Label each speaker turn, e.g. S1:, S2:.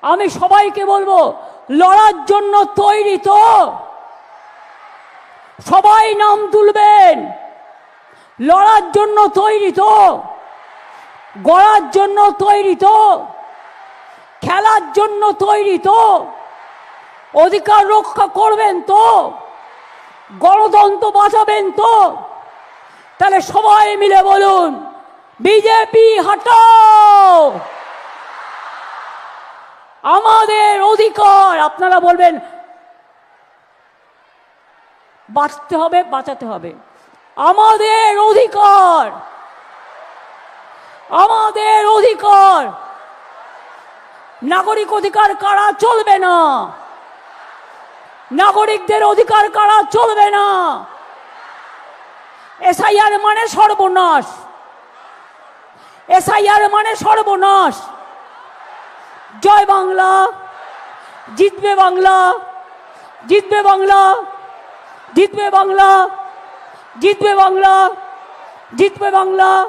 S1: আমি সবাইকে বলবো, লড়ার জন্য তৈরি তো? সবাই নাম তুলবেন। লড়ার জন্য তৈরি তো? গড়ার জন্য তৈরি তো? খেলার জন্য তৈরি তো? অধিকার রক্ষা করবেন তো? গণতন্ত্র বাঁচাবেন তো? তাহলে সবাই মিলে বলুন, বিজেপি হটাও। আমাদের অধিকার, আপনারা বলবেন বাঁচতে হবে, বাঁচাতে হবে। আমাদের অধিকার, আমাদের অধিকার। নাগরিক অধিকার কারা চলবে না। নাগরিকদের অধিকার কারা চলবে না। এসআইআর মানে সর্বনাশ। এসআইআর মানে সর্বনাশ। জয় বাংলা, জিতবে বাংলা, জিতবে বাংলা, জিতবে বাংলা, জিতবে বাংলা, জিতবে বাংলা।